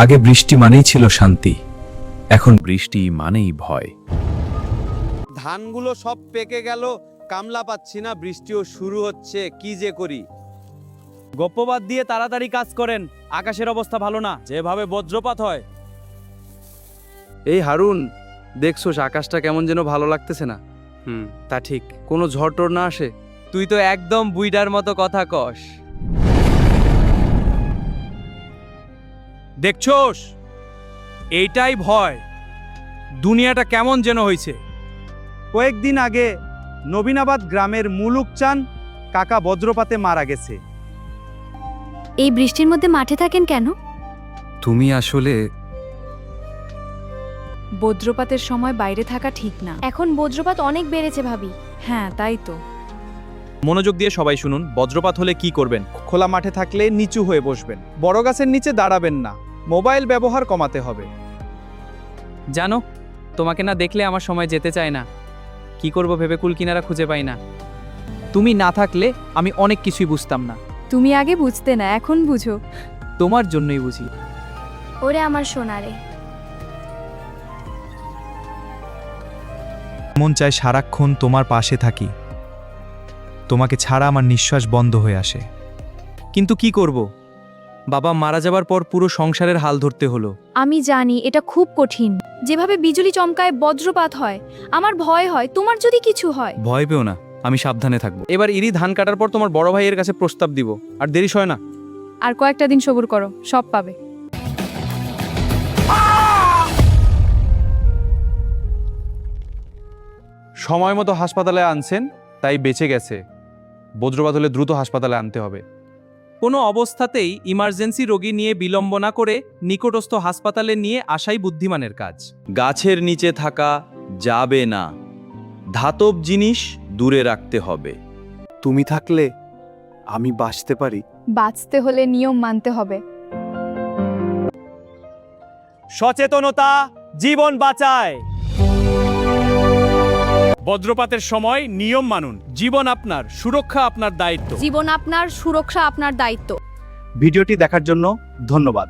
আগে বৃষ্টি মানেই ছিল শান্তি, এখন বৃষ্টি মানেই ভয়। ধানগুলো সব পেকে গেল, কামলা পাচ্ছি না, বৃষ্টিও শুরু হচ্ছে, কি যে করি। গপ্পবাদ দিয়ে তাড়াতাড়ি কাজ করেন, আকাশের অবস্থা ভালো না, যেভাবে বজ্রপাত হয়। এই হারুন, দেখছোস আকাশটা কেমন যেন ভালো লাগতেছে না? তা ঠিক, কোনো ঝড় টড় না আসে? তুই তো একদম বুইডার মতো কথা কস। দেখছোস, এইটাই ভয়। দুনিয়াটা কেমন যেন হয়েছে। কয়েকদিন আগে নবীনাবাদ গ্রামের মুলুকচান কাকা বজ্রপাতে মারা গেছে। এই বৃষ্টির মধ্যে মাঠে থাকেন কেন? তুমি আসলে বজ্রপাতের সময় বাইরে থাকা ঠিক না। এখন বজ্রপাত অনেক বেড়েছে ভাবি। হ্যাঁ, তাই তো। মনোযোগ দিয়ে সবাই শুনুন, বজ্রপাত হলে কি করবেন। খোলা মাঠে থাকলে নিচু হয়ে বসবেন, বড় গাছের নিচে দাঁড়াবেন না, মোবাইল ব্যবহার কমাতে হবে। জানো, তোমাকে না দেখলে আমার সময় যেতে চায় না। কি করব ভেবে কুল কিনারা খুঁজে পাই না। তুমি না থাকলে আমি অনেক কিছুই বুঝতাম না। তুমি আগে বুঝতে না, এখন বুঝো। তোমার জন্যই বুঝি। ওরে আমার সোনারে। মন চায় সারাক্ষণ তোমার পাশে থাকি, তোমাকে ছাড়া আমার নিঃশ্বাস বন্ধ হয়ে আসে। কিন্তু কি করব, বাবা মারা যাবার পর পুরো সংসারের হাল ধরতে হলো। আমি জানি এটা খুব কঠিন। যেভাবে বিজলি চমকায়, বজ্রপাত হয়, আমার ভয় হয় তোমার যদি কিছু হয়। ভয় পেও না, আমি সাবধানে থাকবো। এবার ইরি ধান কাটার পর তোমার বড় ভাইয়ের কাছে প্রস্তাব দিব, আর দেরি হয় না। আর কয়েকটা দিন সবুর করো, সব পাবে। সময় মতো হাসপাতালে আনছেন, তাই বেঁচে গেছে। বজ্রপাত হলে দ্রুত হাসপাতালে আনতে হবে। কোনো অবস্থাতেই ইমার্জেন্সি রোগী নিয়ে বিলম্ব না করে নিকটস্থ হাসপাতালে নিয়ে আসাই বুদ্ধিমানের কাজ। গাছের নিচে থাকা যাবে না, ধাতব জিনিস দূরে রাখতে হবে। তুমি থাকলে আমি বাঁচতে পারি। বাঁচতে হলে নিয়ম মানতে হবে। সচেতনতা জীবন বাঁচায়। বজ্রপাতের সময় নিয়ম মানুন। জীবন আপনার, সুরক্ষা আপনার দায়িত্ব। জীবন আপনার, সুরক্ষা আপনার দায়িত্ব। ভিডিওটি দেখার জন্য ধন্যবাদ।